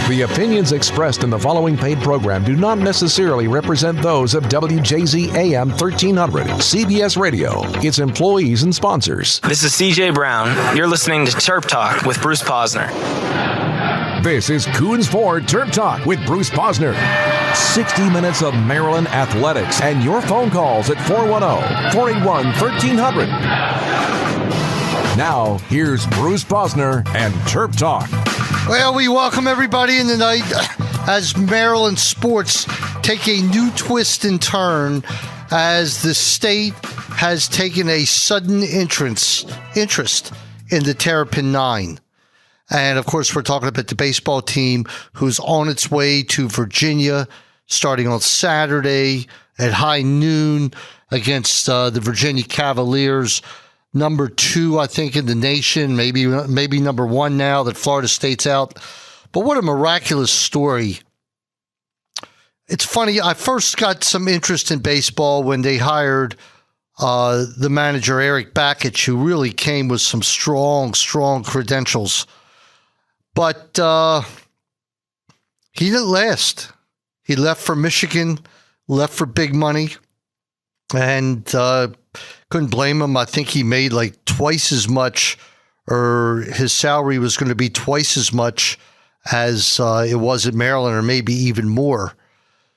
The opinions expressed in the following paid program do not necessarily represent those of WJZ AM 1300, CBS Radio, its employees and sponsors. This is CJ Brown. You're listening to TerpTalk with Bruce Posner. This is Coons Ford Terp Talk with Bruce Posner. 60 minutes of Maryland athletics and your phone calls at 410-481-1300. Now, here's Bruce Posner and Terp Talk. Well, we welcome everybody in tonight as Maryland sports take a new twist and turn as the state has taken a sudden interest in the Terrapin 9. And, of course, we're talking about the baseball team who's on its way to Virginia starting on Saturday at high noon against the Virginia Cavaliers, number 2, I think, in the nation, maybe number 1 now that Florida State's out. But what a miraculous story. It's funny, I first got some interest in baseball when they hired the manager, Eric Bakich, who really came with some strong credentials. But he didn't last. He left for Michigan, left for big money, and couldn't blame him. I think he made like twice as much, or his salary was going to be twice as much as it was at Maryland, or maybe even more.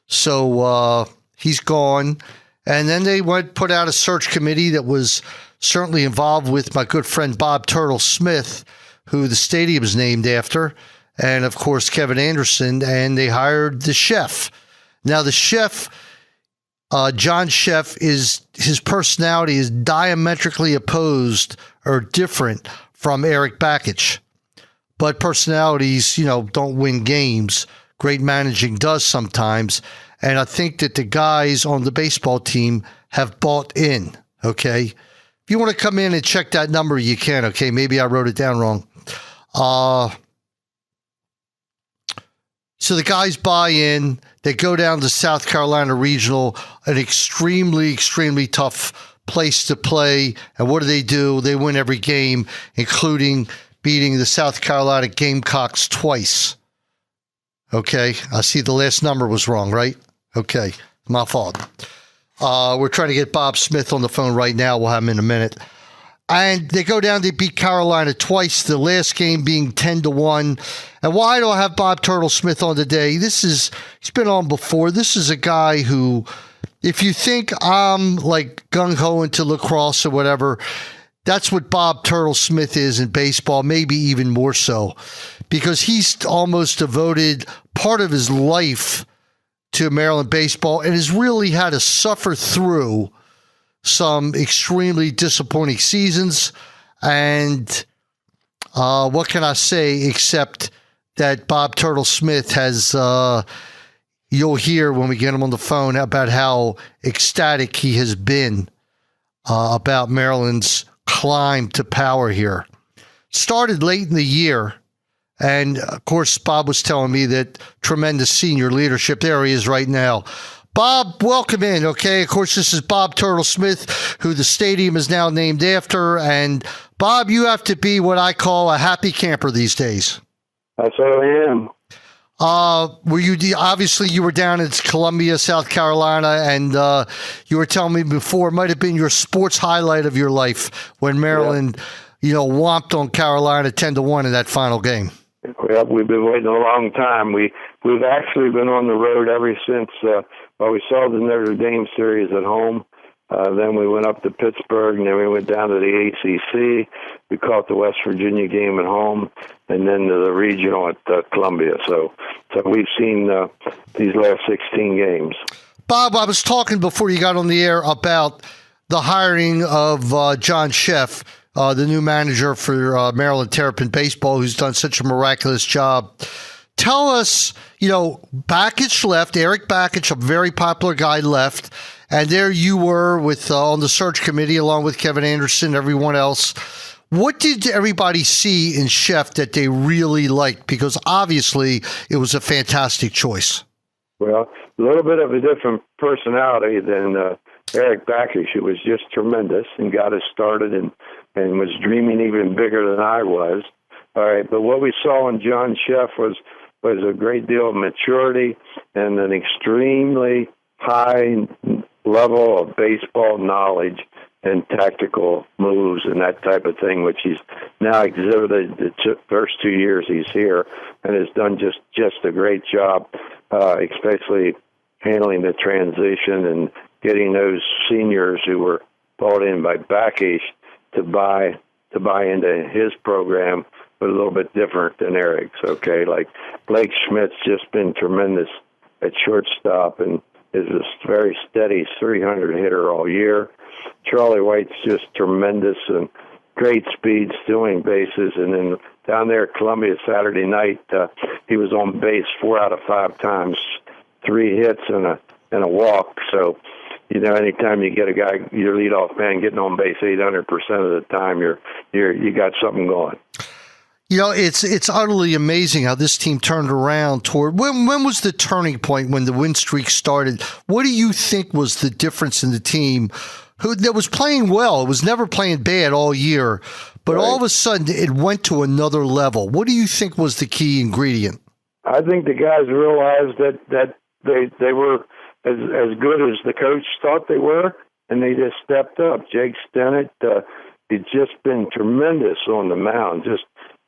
So he's gone. And then they put out a search committee that was certainly involved with my good friend Bob Turtle Smith, who the stadium is named after, and, of course, Kevin Anderson, and they hired the chef. Now, the chef, John Chef, his personality is diametrically opposed or different from Eric Bakich. But personalities, don't win games. Great managing does sometimes. And I think that the guys on the baseball team have bought in, okay? If you want to come in and check that number, you can, okay? Maybe I wrote it down wrong. So the guys buy in. They go down to South Carolina Regional, an extremely tough place to play. And what do? They win every game, including beating the South Carolina Gamecocks twice. Okay, I see the last number was wrong, right? Okay, my fault. We're trying to get Bob Smith on the phone right now. We'll have him in a minute. And they go down, they beat Carolina twice, the last game being 10-1. And why do I have Bob Turtle Smith on today? He's been on before. This is a guy who, if you think I'm like gung-ho into lacrosse or whatever, that's what Bob Turtle Smith is in baseball, maybe even more so, because he's almost devoted part of his life to Maryland baseball and has really had to suffer through some extremely disappointing seasons. And what can I say except that Bob Turtle Smith has, you'll hear when we get him on the phone about how ecstatic he has been about Maryland's climb to power here. Started late in the year. And, of course, Bob was telling me that tremendous senior leadership. There he is right now. Bob, welcome in, okay? Of course, this is Bob Turtle Smith, who the stadium is now named after. And, Bob, you have to be what I call a happy camper these days. I certainly am. Obviously, you were down in Columbia, South Carolina, and you were telling me before it might have been your sports highlight of your life when Maryland, whomped on Carolina 10-1 in that final game. Well, we've been waiting a long time. We've actually been on the road ever since we saw the Notre Dame series at home. Then we went up to Pittsburgh, and then we went down to the ACC. We caught the West Virginia game at home, and then to the regional at Columbia. So we've seen these last 16 games. Bob, I was talking before you got on the air about the hiring of John Chef, the new manager for Maryland Terrapin Baseball, who's done such a miraculous job. Tell us, Bakich left, Eric Bakich, a very popular guy, left, and there you were with on the search committee along with Kevin Anderson and everyone else. What did everybody see in Chef that they really liked? Because obviously it was a fantastic choice. Well, a little bit of a different personality than Eric Bakich, who was just tremendous and got us started and was dreaming even bigger than I was. All right, but what we saw in John Chef was was a great deal of maturity and an extremely high level of baseball knowledge and tactical moves and that type of thing, which he's now exhibited the first 2 years he's here, and has done just a great job, especially handling the transition and getting those seniors who were brought in by Backish to buy into his program, but a little bit different than Eric's. Okay, like Blake Schmidt's just been tremendous at shortstop and is a very steady 300 hitter all year. Charlie White's just tremendous and great speed, stealing bases. And then down there at Columbia Saturday night, he was on base 4 out of 5 times, 3 hits and a walk. So, you know, anytime you get a guy, your leadoff man, getting on base 800% of the time, you got something going. You know, it's utterly amazing how this team turned around toward when was the turning point when the win streak started? What do you think was the difference in the team that was playing well? It was never playing bad all year, but right. All of a sudden it went to another level. What do you think was the key ingredient? I think the guys realized that they were as good as the coach thought they were, and they just stepped up. Jake Stennett, he'd just been tremendous on the mound, just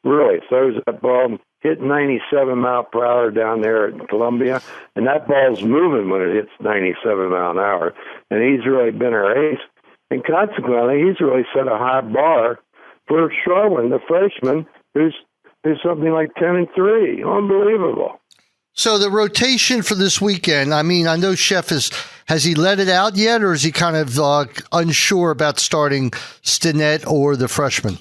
really throws that ball, hit 97 mile per hour down there at Columbia, and that ball's moving when it hits 97 mile an hour. And he's really been our ace, and consequently, he's really set a high bar for Sherwin, the freshman, who's something like 10-3. Unbelievable. So the rotation for this weekend, I mean, I know Chef has he let it out yet, or is he kind of unsure about starting Stinnett or the freshman?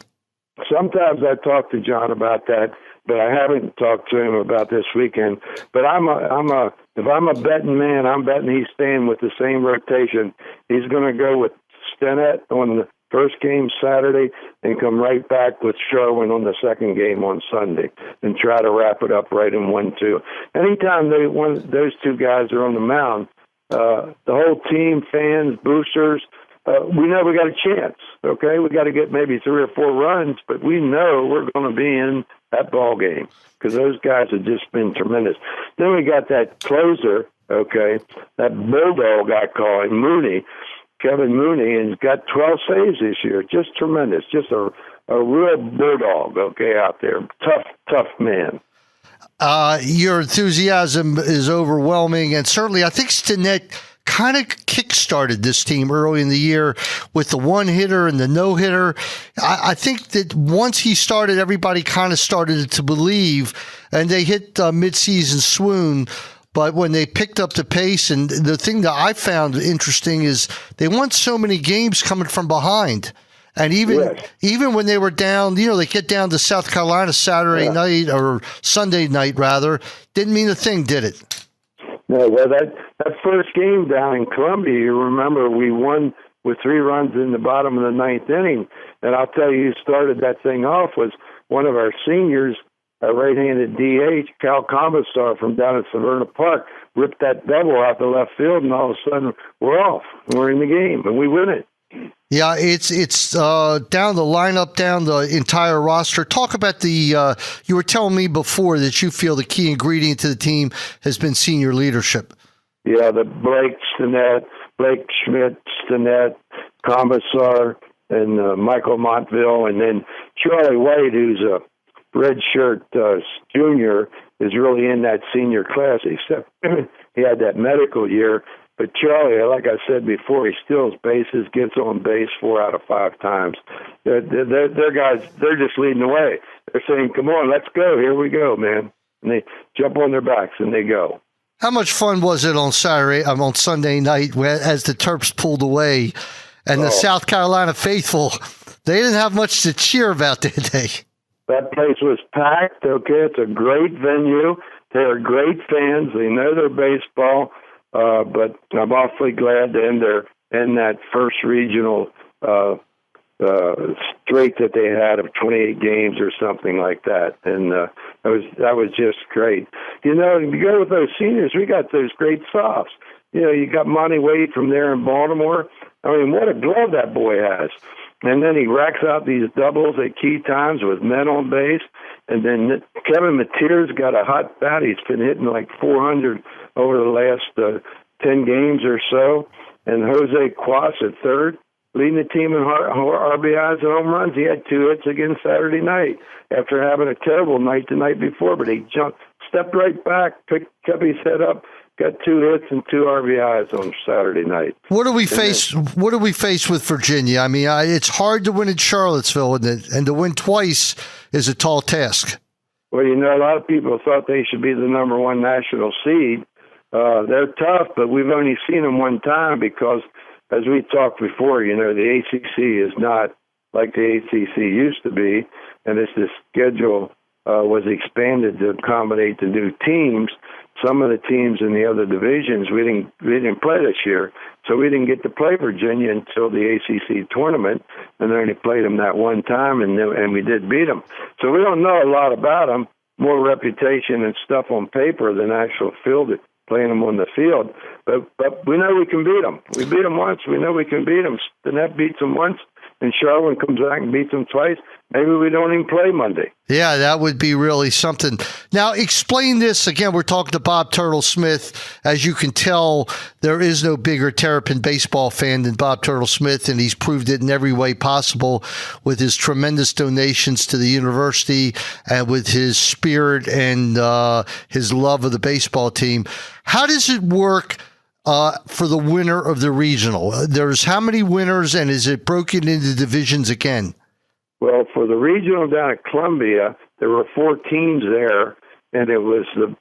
Sometimes I talk to John about that, but I haven't talked to him about this weekend. But if I'm a betting man, I'm betting he's staying with the same rotation. He's going to go with Stinnett on the first game Saturday and come right back with Sherwin on the second game on Sunday and try to wrap it up right in 1-2. Anytime those two guys are on the mound, the whole team, fans, boosters, we know we got a chance, okay? We got to get maybe 3 or 4 runs, but we know we're going to be in that ball game because those guys have just been tremendous. Then we got that closer, okay, that bulldog I call him, Mooney, Kevin Mooney, and he's got 12 saves this year. Just tremendous. Just a real bulldog, okay, out there. Tough man. Your enthusiasm is overwhelming, and certainly I think Stinnett kind of kick-started this team early in the year with the one-hitter and the no-hitter. I think that once he started, everybody kind of started to believe, and they hit mid-season swoon. But when they picked up the pace, and the thing that I found interesting is they won so many games coming from behind. And even when they were down, you know, they get down to South Carolina Saturday night or Sunday night, rather, didn't mean a thing, did it? No, well, that first game down in Columbia, you remember we won with 3 runs in the bottom of the 9th inning. And I'll tell you, who started that thing off was one of our seniors, a right-handed DH, Cal Commissar from down at Severna Park, ripped that double out the left field, and all of a sudden we're off. We're in the game, and we win it. Yeah, it's down the lineup, down the entire roster. Talk about you were telling me before that you feel the key ingredient to the team has been senior leadership. Yeah, the Blake Schmidt, Stinnett, Commissar, and Michael Montville, and then Charlie White, who's a redshirt junior, is really in that senior class, except he had that medical year. But Charlie, like I said before, he steals bases, gets on base 4 out of 5 times. They're guys, they're just leading the way. They're saying, come on, let's go. Here we go, man. And they jump on their backs and they go. How much fun was it on Sunday night as the Terps pulled away and the South Carolina faithful, they didn't have much to cheer about, did they? That place was packed, okay? It's a great venue. They're great fans. They know their baseball. But I'm awfully glad to end that first regional streak that they had of 28 games or something like that. And that was just great. You know, you go with those seniors, we got those great softs. You know, you got Monty Wade from there in Baltimore. I mean, what a glove that boy has. And then he racks out these doubles at key times with men on base. And then Kevin Mateer's got a hot bat. He's been hitting like 400 over the last 10 games or so. And Jose Cuas at third, leading the team in RBIs and home runs. He had 2 hits again Saturday night after having a terrible night the night before. But he stepped right back, kept his head up, got 2 hits and 2 RBIs on Saturday night. What do we face? What do we face with Virginia? I mean, it's hard to win in Charlottesville, and to win twice is a tall task. Well, a lot of people thought they should be the number 1 national seed. They're tough, but we've only seen them one time because, as we talked before, the ACC is not like the ACC used to be, and as the schedule was expanded to accommodate the new teams, some of the teams in the other divisions we didn't play this year, so we didn't get to play Virginia until the ACC tournament, and they only played them that one time, and we did beat them. So we don't know a lot about them, more reputation and stuff on paper than actual field, playing them on the field. But we know we can beat them. We beat them once. We know we can beat them. Stinnett beats them once, and Charlotte comes back and beats them twice. Maybe we don't even play Monday. Yeah, that would be really something. Now, explain this. Again, we're talking to Bob Turtle Smith. As you can tell, there is no bigger Terrapin baseball fan than Bob Turtle Smith, and he's proved it in every way possible with his tremendous donations to the university and with his spirit and his love of the baseball team. How does it work for the winner of the regional? There's how many winners, and is it broken into divisions again? Well, for the regional down at Columbia, there were 4 teams there, and it was the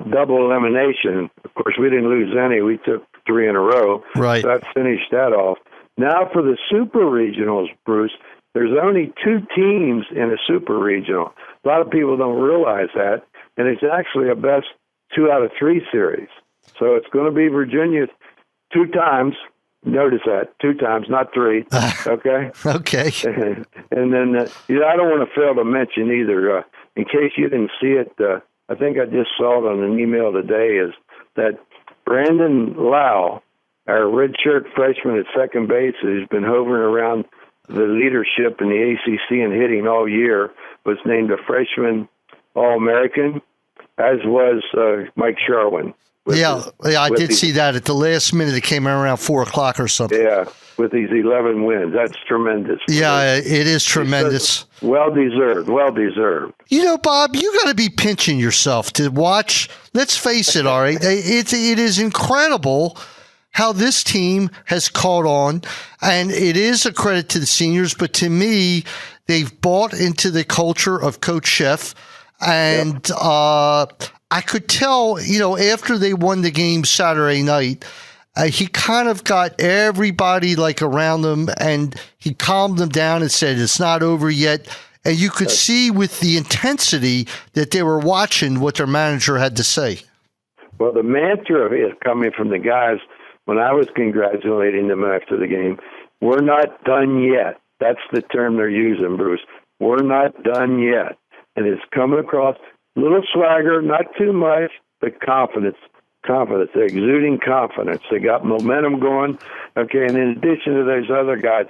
double elimination. Of course, we didn't lose any. We took 3 in a row. Right. So that finished that off. Now for the super regionals, Bruce, there's only 2 teams in a super regional. A lot of people don't realize that, and it's actually a best 2 out of 3 series. So it's going to be Virginia 2 times. Notice that 2 times, not 3. Okay. Okay. And then I don't want to fail to mention either. In case you didn't see it, I think I just saw it on an email today. Is that Brandon Lau, our redshirt freshman at second base, who's been hovering around the leadership in the ACC and hitting all year, was named a freshman All-American, as was Mike Sherwin. I did see that at the last minute. It came around 4:00 or something. Yeah, with these 11 wins. That's tremendous. Yeah, it is tremendous. Well deserved. Bob, you got to be pinching yourself to watch. Let's face it, all right. It is incredible how this team has caught on, and it is a credit to the seniors, but to me, they've bought into the culture of Coach Sheff, and I could tell, after they won the game Saturday night, he kind of got everybody around them, and he calmed them down and said, it's not over yet. And you could see with the intensity that they were watching what their manager had to say. Well, the mantra is coming from the guys when I was congratulating them after the game. We're not done yet. That's the term they're using, Bruce. We're not done yet. And it's coming across. Little swagger, not too much, but confidence. They're exuding confidence. They got momentum going. Okay, and in addition to those other guys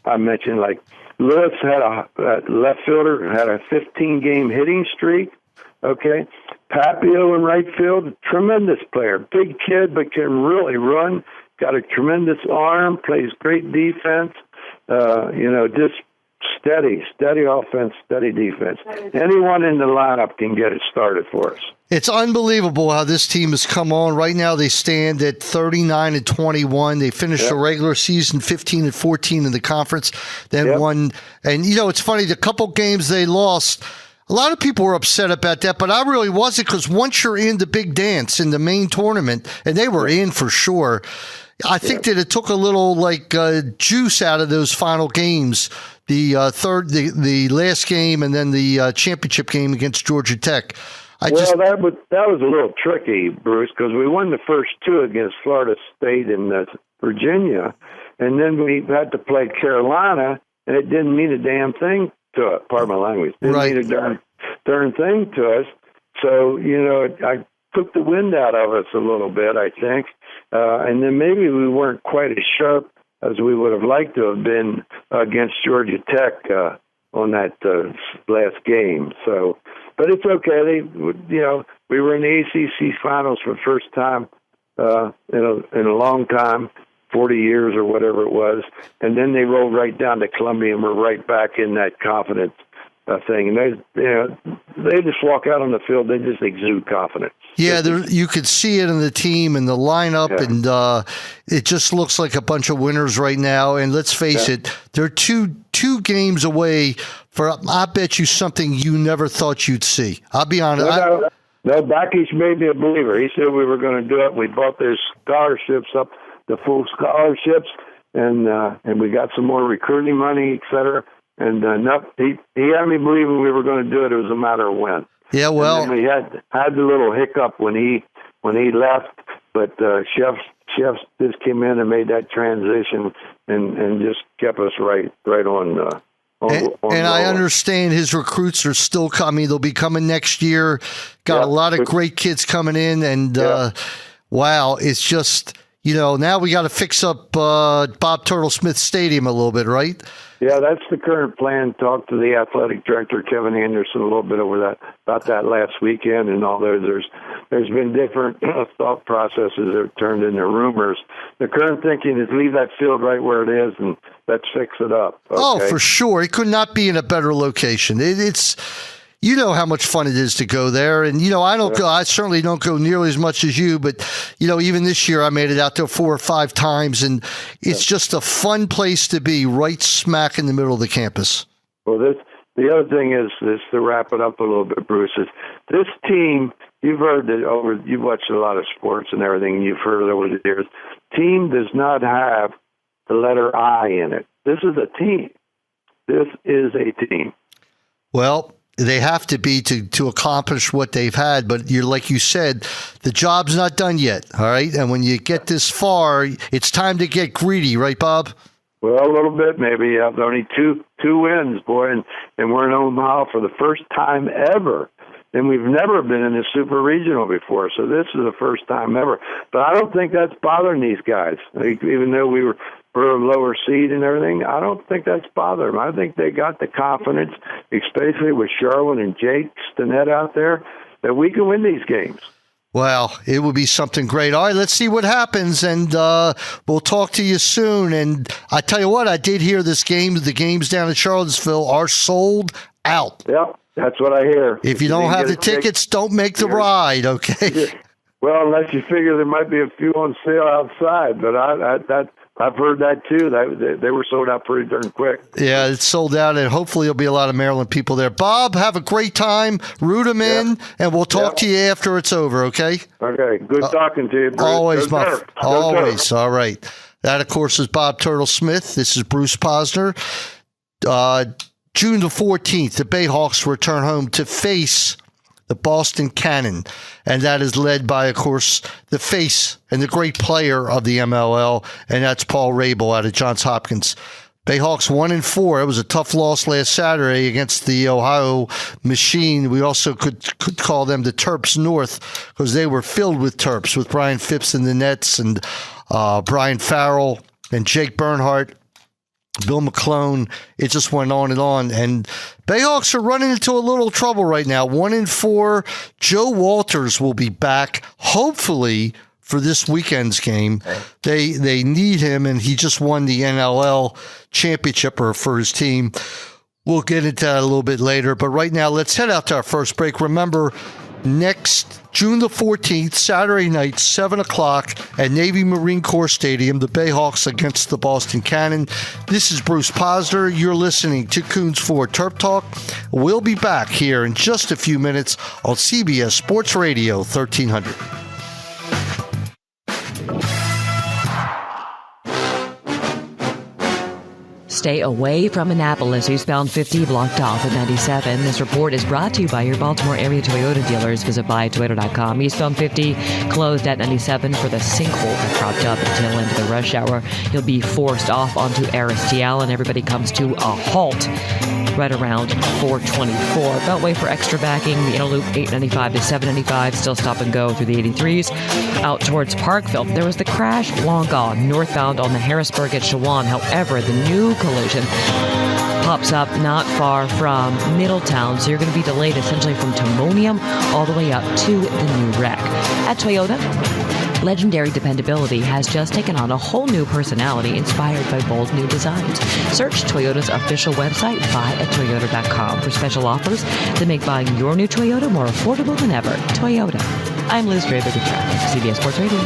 I mentioned, like Lewis had a left fielder, had a 15-game hitting streak. Okay, Papio in right field, tremendous player. Big kid, but can really run. Got a tremendous arm, plays great defense. Just steady offense, steady defense. Anyone in the lineup can get it started for us. It's unbelievable how this team has come on. Right now they stand at 39-21. They finished the regular season 15-14 in the conference, then won. And, it's funny, the couple games they lost, a lot of people were upset about that, but I really wasn't, because once you're in the big dance in the main tournament, and they were in for sure, I think that it took a little juice out of those final games. The last game, and then the championship game against Georgia Tech. That was a little tricky, Bruce, because we won the first 2 against Florida State and Virginia, and then we had to play Carolina, and it didn't mean a damn thing to us. Pardon my language. Didn't mean a darn thing to us. So I took the wind out of us a little bit, I think, and then maybe we weren't quite as sharp as we would have liked to have been against Georgia Tech on that last game. So, but it's okay. We were in the ACC finals for the first time in a long time, 40 years or whatever it was, and then they rolled right down to Columbia and were right back in that confidence thing. And they just walk out on the field, they just exude confidence. Yeah, you could see it in the team and the lineup, and it just looks like a bunch of winners right now. And let's face it, they're two games away for, I bet you, something you never thought you'd see. I'll be honest. No, Backish made me a believer. He said we were going to do it. We bought their scholarships up, the full scholarships, and we got some more recruiting money, et cetera. And he had me believing we were going to do it. It was a matter of when. Yeah, well, and then we had the little hiccup when he left, but Chefs just came in and made that transition and just kept us right on. And I understand his recruits are still coming. They'll be coming next year. Got a lot of great kids coming in, and wow, it's just now we got to fix up Bob Turtle Smith Stadium a little bit, right? Yeah, that's the current plan. Talked to the athletic director, Kevin Anderson, a little bit about that last weekend and all that. There's been different thought processes that have turned into rumors. The current thinking is leave that field right where it is and let's fix it up. Okay? Oh, for sure. It could not be in a better location. It's you know how much fun it is to go there. And, I don't go, I certainly don't go nearly as much as you, but, even this year I made it out there 4 or 5 times, and it's just a fun place to be right smack in the middle of the campus. Well, the other thing is to wrap it up a little bit, Bruce, is this team, you've heard that you've watched a lot of sports and everything, you've heard it over the years. Team does not have the letter I in it. This is a team. This is a team. Well, they have to be to accomplish what they've had, but like you said, the job's not done yet, all right? And when you get this far, it's time to get greedy, right, Bob? Well, a little bit, maybe. Only two wins, boy, and we're in Omaha for the first time ever. And we've never been in a super regional before, so this is the first time ever. But I don't think that's bothering these guys. Even though we're a lower seed and everything, I don't think that's bothering them. I think they got the confidence, especially with Charlotte and Jake Stinnett out there, that we can win these games. Well, it would be something great. All right, let's see what happens, and we'll talk to you soon. And I tell you what, I did hear the games down in Charlottesville are sold out. Yep. That's what I hear. If you don't have the tickets, don't make the ride, okay? Well, unless you figure there might be a few on sale outside, but I've heard that too. They were sold out pretty darn quick. Yeah, it's sold out, and hopefully there'll be a lot of Maryland people there. Bob, have a great time. Root them in, and we'll talk to you after it's over, okay? Okay, good talking to you, Bruce. Always, always. All right. That, of course, is Bob Turtle Smith. This is Bruce Posner. June the 14th, the Bayhawks return home to face the Boston Cannon, and that is led by, of course, the face and the great player of the MLL, and that's Paul Rabel out of Johns Hopkins. Bayhawks 1-4. It was a tough loss last Saturday against the Ohio Machine. We also could call them the Terps North because they were filled with Terps, with Brian Phipps in the nets and Brian Farrell and Jake Bernhardt. Bill McClone, it just went on. And Bayhawks are running into a little trouble right now. 1-4. Joe Walters will be back, hopefully, for this weekend's game. They need him, and he just won the NLL championship for his team. We'll get into that a little bit later. But right now, let's head out to our first break. Remember, next June the 14th, Saturday night, 7 o'clock at Navy Marine Corps Stadium, the Bayhawks against the Boston Cannon. This is Bruce Posner. You're listening to Coons 4 Terp Talk. We'll be back here in just a few minutes on CBS Sports Radio 1300. Stay away from Annapolis. Eastbound 50 blocked off at 97. This report is brought to you by your Baltimore area Toyota dealers. Visit buytoyota.com. Eastbound 50 closed at 97 for the sinkhole that cropped up until into the rush hour. You'll be forced off onto Aristial, and everybody comes to a halt right around 424. Beltway for extra backing, the inner loop 895 to 795, still stop and go through the 83s. Out towards Parkville, there was the crash long gone, northbound on the Harrisburg at Shawan. However, the new collision pops up not far from Middletown, so you're going to be delayed essentially from Timonium all the way up to the new wreck. At Toyota, legendary dependability has just taken on a whole new personality inspired by bold new designs. Search Toyota's official website, buyatoyota.com, for special offers that make buying your new Toyota more affordable than ever. Toyota. I'm Liz Draper with traffic. CBS Sports Radio.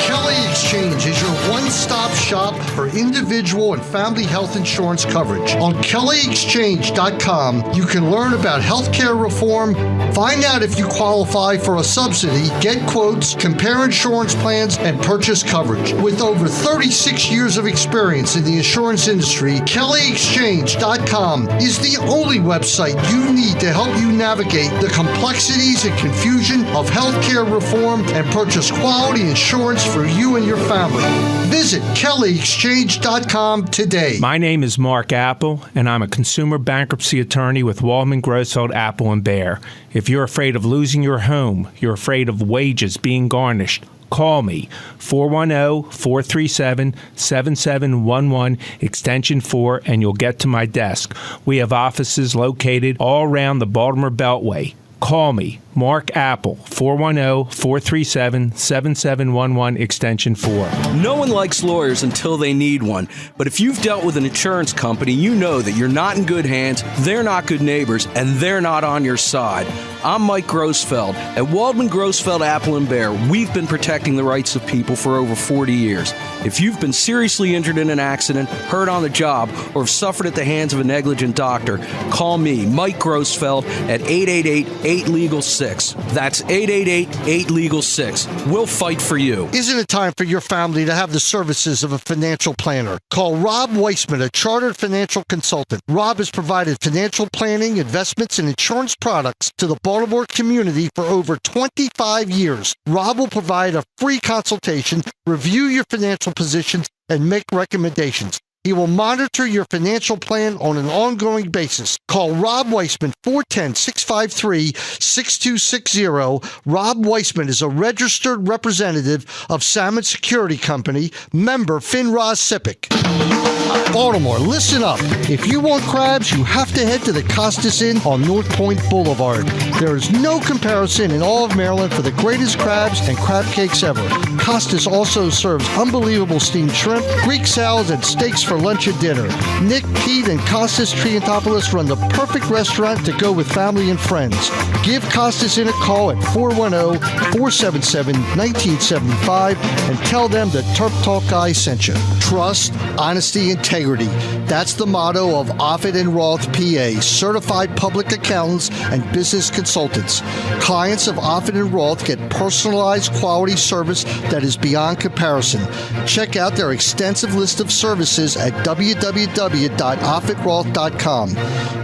Kelly Exchange is your one-stop shop for individual and family health insurance coverage. On KellyExchange.com, you can learn about healthcare reform, find out if you qualify for a subsidy, get quotes, compare insurance plans, and purchase coverage. With over 36 years of experience in the insurance industry, KellyExchange.com is the only website you need to help you navigate the complexities and confusion of healthcare reform and purchase quality insurance for you and your family. Visit KellyExchange.com today. My name is Mark Apple, and I'm a consumer bankruptcy attorney with Waldman, Grossfeld, Apple & Bear. If you're afraid of losing your home, you're afraid of wages being garnished, call me, 410-437-7711, extension 4, and you'll get to my desk. We have offices located all around the Baltimore Beltway. Call me, Mark Apple, 410-437-7711, extension 4. No one likes lawyers until they need one. But if you've dealt with an insurance company, you know that you're not in good hands, they're not good neighbors, and they're not on your side. I'm Mike Grossfeld. At Waldman, Grossfeld, Apple & Bear, we've been protecting the rights of people for over 40 years. If you've been seriously injured in an accident, hurt on the job, or have suffered at the hands of a negligent doctor, call me, Mike Grossfeld, at 888-8-LEGAL-6. That's 888-8-LEGAL-6. We'll fight for you. Isn't it time for your family to have the services of a financial planner? Call Rob Weissman, a chartered financial consultant. Rob has provided financial planning, investments, and insurance products to the Baltimore community for over 25 years. Rob will provide a free consultation, review your financial positions, and make recommendations. He will monitor your financial plan on an ongoing basis. Call Rob Weissman, 410-653-6260. Rob Weissman is a registered representative of Salmon Security Company, member FINRA SIPC. Baltimore, listen up. If you want crabs, you have to head to the Costas Inn on North Point Boulevard. There is no comparison in all of Maryland for the greatest crabs and crab cakes ever. Costas also serves unbelievable steamed shrimp, Greek salads, and steaks for lunch and dinner. Nick, Pete, and Costas Triantopoulos run the perfect restaurant to go with family and friends. Give Costas Inn a call at 410-477-1975 and tell them that TerpTalk guy sent you. Trust, honesty, integrity. That's the motto of Offit & Roth, PA, certified public accountants and business consultants. Clients of Offit & Roth get personalized quality service that is beyond comparison. Check out their extensive list of services at www.offitroth.com.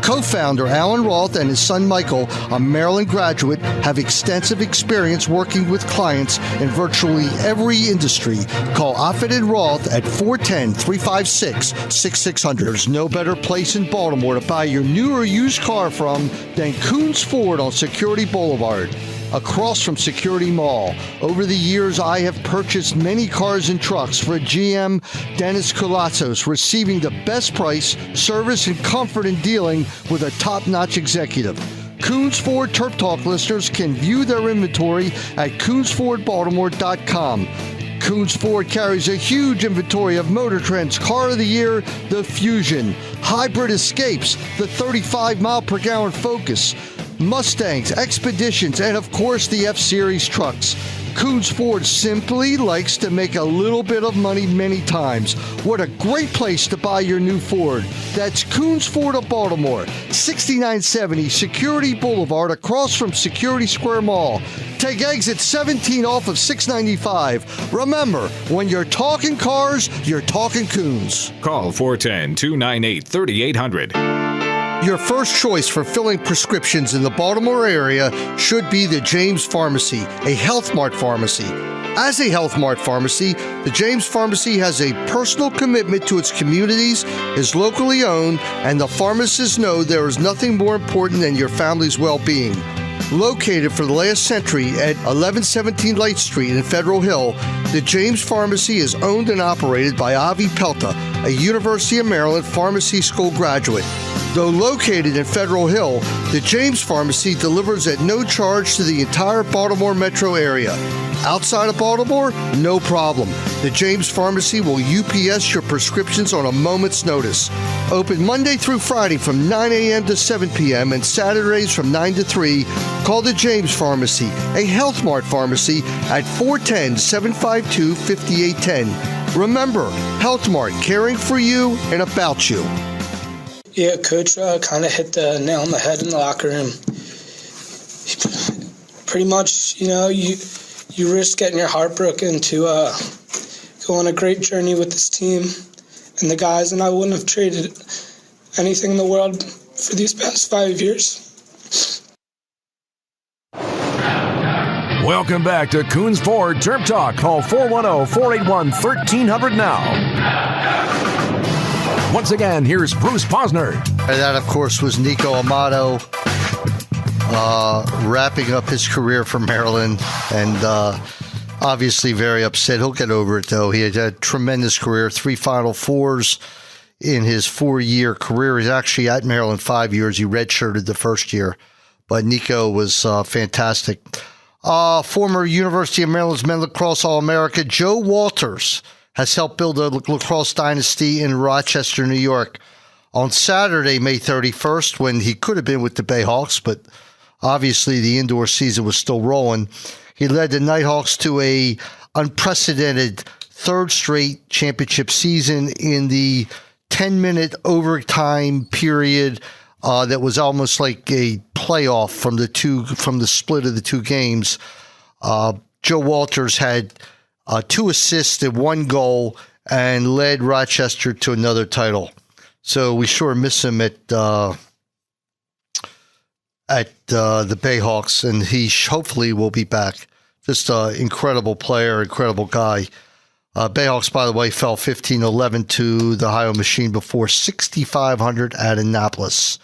Co-founder Alan Roth and his son Michael, a Maryland graduate, have extensive experience working with clients in virtually every industry. Call Offit & Roth at 410-356-6600. There's no better place in Baltimore to buy your new or used car from than Coons Ford on Security Boulevard, across from Security Mall. Over the years, I have purchased many cars and trucks for GM Dennis Koulatsos, receiving the best price, service, and comfort in dealing with a top-notch executive. Coons Ford TerpTalk listeners can view their inventory at CoonsFordBaltimore.com. Coons Ford carries a huge inventory of Motor Trend's Car of the Year, the Fusion, Hybrid Escapes, the 35-mile-per-gallon Focus, Mustangs, Expeditions, and of course the F-Series trucks. Coons Ford simply likes to make a little bit of money many times. What a great place to buy your new Ford. That's Coons Ford of Baltimore, 6970 Security Boulevard, across from Security Square Mall. Take exit 17 off of 695. Remember, when you're talking cars, you're talking Coons. Call 410-298-3800. Your first choice for filling prescriptions in the Baltimore area should be the James Pharmacy, a Health Mart pharmacy. As a Health Mart pharmacy, the James Pharmacy has a personal commitment to its communities, is locally owned, and the pharmacists know there is nothing more important than your family's well-being. Located for the last century at 1117 Light Street in Federal Hill, the James Pharmacy is owned and operated by Avi Pelta, a University of Maryland pharmacy school graduate. Though located in Federal Hill, the James Pharmacy delivers at no charge to the entire Baltimore metro area. Outside of Baltimore, no problem. The James Pharmacy will UPS your prescriptions on a moment's notice. Open Monday through Friday from 9 a.m. to 7 p.m. and Saturdays from 9 to 3. Call the James Pharmacy, a Health Mart pharmacy at 410-752-5810. Remember, Health Mart, caring for you and about you. Yeah, Coach kind of hit the nail on the head in the locker room. Pretty much, you risk getting your heart broken to go on a great journey with this team and the guys, and I wouldn't have traded anything in the world for these past 5 years. Welcome back to Coons Ford Terp Talk. Call 410-481-1300 now. Once again, here's Bruce Posner. And that, of course, was Nico Amato wrapping up his career for Maryland, and obviously very upset. He'll get over it, though. He had a tremendous career, 3 Final Fours in his 4-year career. He's actually at Maryland 5 years. He redshirted the first year, but Nico was fantastic. Former University of Maryland's men's lacrosse All-America Joe Walters has helped build a lacrosse dynasty in Rochester, New York. On Saturday, May 31st, when he could have been with the Bayhawks, but obviously the indoor season was still rolling, he led the Nighthawks to a unprecedented third straight championship season in the 10-minute overtime period that was almost like a playoff from the split of the two games. Joe Walters had 2 assists and 1 goal and led Rochester to another title. So we sure miss him at the Bayhawks, and he hopefully will be back. Just an incredible player, incredible guy. Bayhawks, by the way, fell 15-11 to the Ohio Machine before 6,500 at Annapolis.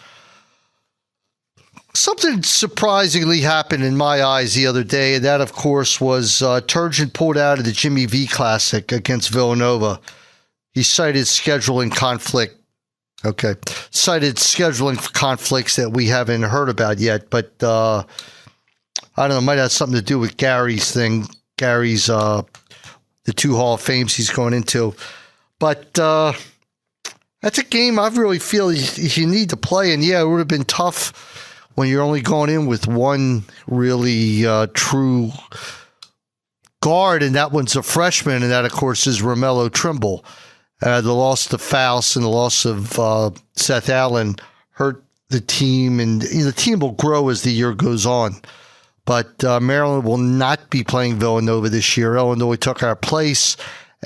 Something surprisingly happened in my eyes the other day, and that, of course, was Turgeon pulled out of the Jimmy V Classic against Villanova. He cited scheduling conflicts that we haven't heard about yet, but I don't know, it might have something to do with Gary's thing. Gary's, the 2 Hall of Fames he's going into. But that's a game I really feel you need to play, and yeah, it would have been tough when you're only going in with one really true guard, and that one's a freshman, and that, of course, is Romello Trimble. The loss to Faust and the loss of Seth Allen hurt the team, and the team will grow as the year goes on. But Maryland will not be playing Villanova this year. Illinois took our place,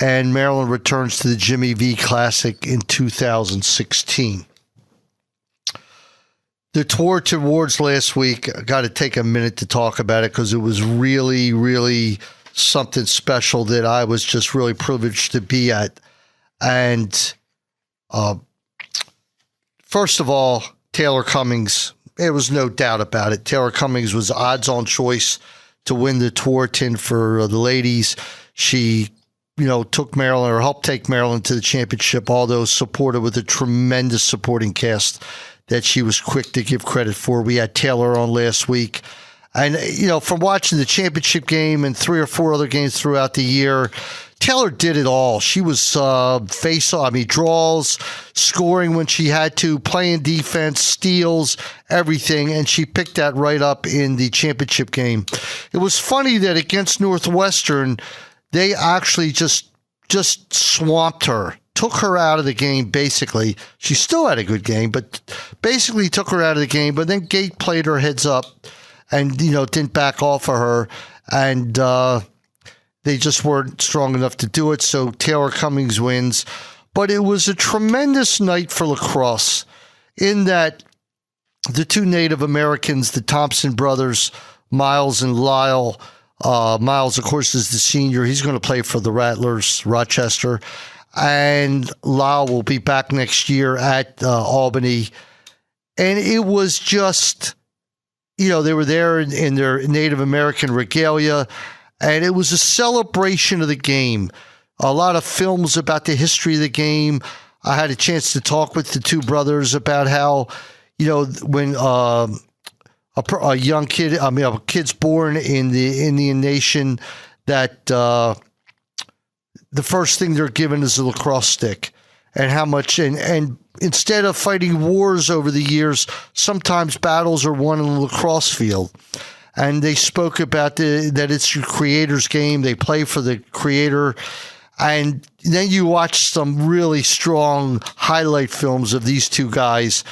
and Maryland returns to the Jimmy V Classic in 2016. The Tour Awards last week, I got to take a minute to talk about it because it was really, really something special that I was just really privileged to be at. And first of all, Taylor Cummings, there was no doubt about it. Taylor Cummings was odds-on choice to win the Tour 10 for the ladies. She, took Maryland, or helped take Maryland to the championship, although supported with a tremendous supporting cast that she was quick to give credit for. We had Taylor on last week. And, from watching the championship game and 3 or 4 other games throughout the year, Taylor did it all. She was draws, scoring when she had to, playing defense, steals, everything, and she picked that right up in the championship game. It was funny that against Northwestern, they actually just swamped her, took her out of the game, basically. She still had a good game, but basically took her out of the game, but then Gate played her heads up and, didn't back off of her, and they just weren't strong enough to do it, so Taylor Cummings wins. But it was a tremendous night for lacrosse in that the two Native Americans, the Thompson brothers, Miles and Lyle. Miles, of course, is the senior. He's going to play for the Rattlers, Rochester. And Lyle will be back next year at Albany. And it was just, they were there in their Native American regalia, and it was a celebration of the game. A lot of films about the history of the game. I had a chance to talk with the two brothers about how, when a young kid, a kid's born in the Indian Nation, that the first thing they're given is a lacrosse stick, and how much, and instead of fighting wars over the years, sometimes battles are won in the lacrosse field. And they spoke about that it's your creator's game. They play for the creator. And then you watch some really strong highlight films of these two guys,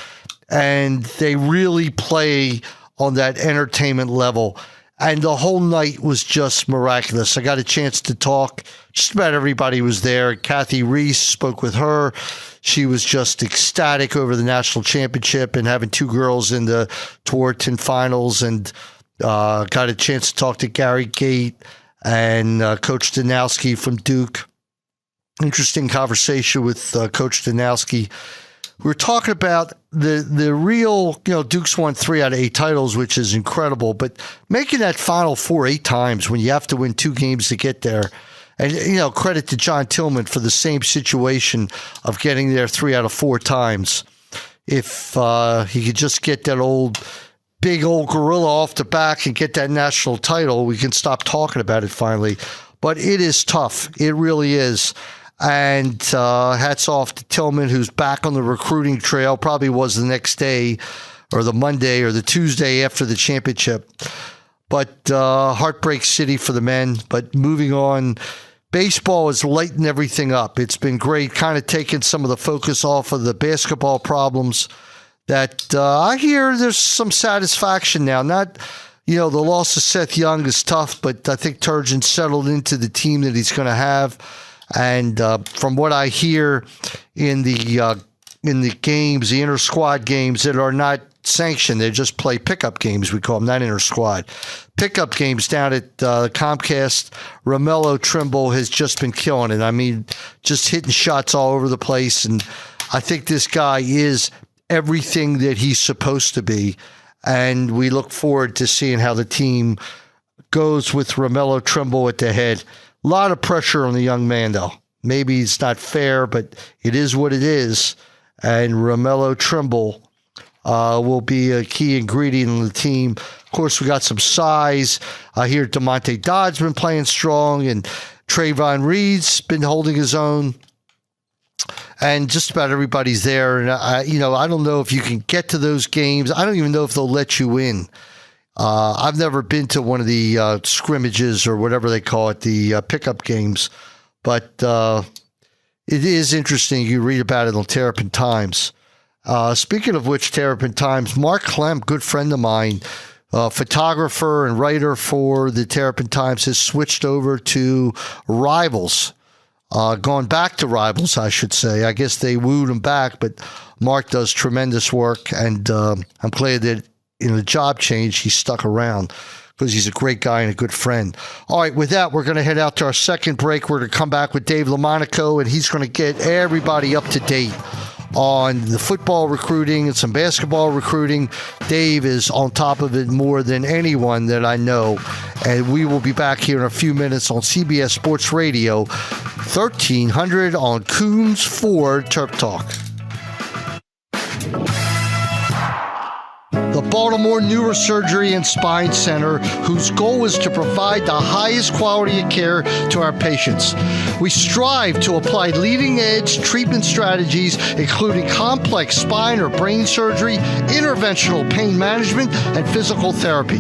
and they really play on that entertainment level. And the whole night was just miraculous. I got a chance to talk. Just about everybody was there. Kathy Reese, spoke with her. She was just ecstatic over the national championship and having two girls in the Tewaaraton finals. And got a chance to talk to Gary Gate and Coach Danowski from Duke. Interesting conversation with Coach Danowski. We were talking about the real, Duke's won 3 out of 8 titles, which is incredible, but making that Final Four 8 times when you have to win 2 games to get there. And, credit to John Tillman for the same situation of getting there 3 out of 4 times. If he could just get that big old gorilla off the back and get that national title, we can stop talking about it finally. But it is tough. It really is. And hats off to Tillman, who's back on the recruiting trail, probably was the next day or the Monday or the Tuesday after the championship. But heartbreak city for the men. But moving on, baseball is lighting everything up. It's been great, kind of taking some of the focus off of the basketball problems that I hear there's some satisfaction now. Not, the loss of Seth Young is tough, but I think Turgeon settled into the team that he's going to have. And from what I hear in the games, the inter-squad games that are not sanctioned, they just play pickup games, we call them, not inter-squad. Pickup games down at Comcast, Romello Trimble has just been killing it. I mean, just hitting shots all over the place. And I think this guy is everything that he's supposed to be. And we look forward to seeing how the team goes with Romello Trimble at the head. A lot of pressure on the young man, though. Maybe it's not fair, but it is what it is. And Romello Trimble will be a key ingredient in the team. Of course, we got some size. I hear DeMonte Dodd's been playing strong, and Trayvon Reed's been holding his own. And just about everybody's there. And, I don't know if you can get to those games. I don't even know if they'll let you in. I've never been to one of the scrimmages or whatever they call it, the pickup games, but it is interesting. You read about it on Terrapin Times. Speaking of which, Terrapin Times, Mark Clem, good friend of mine, photographer and writer for the Terrapin Times, has switched over to Rivals, gone back to Rivals, I should say. I guess they wooed him back, but Mark does tremendous work, and I'm glad that in a job change, he stuck around because he's a great guy and a good friend. All right, with that, we're going to head out to our second break. We're going to come back with Dave LaMonaco, and he's going to get everybody up to date on the football recruiting and some basketball recruiting. Dave is on top of it more than anyone that I know. And we will be back here in a few minutes on CBS Sports Radio, 1300 on Coons Ford Terp Talk. The Baltimore Neurosurgery and Spine Center, whose goal is to provide the highest quality of care to our patients. We strive to apply leading-edge treatment strategies, including complex spine or brain surgery, interventional pain management, and physical therapy.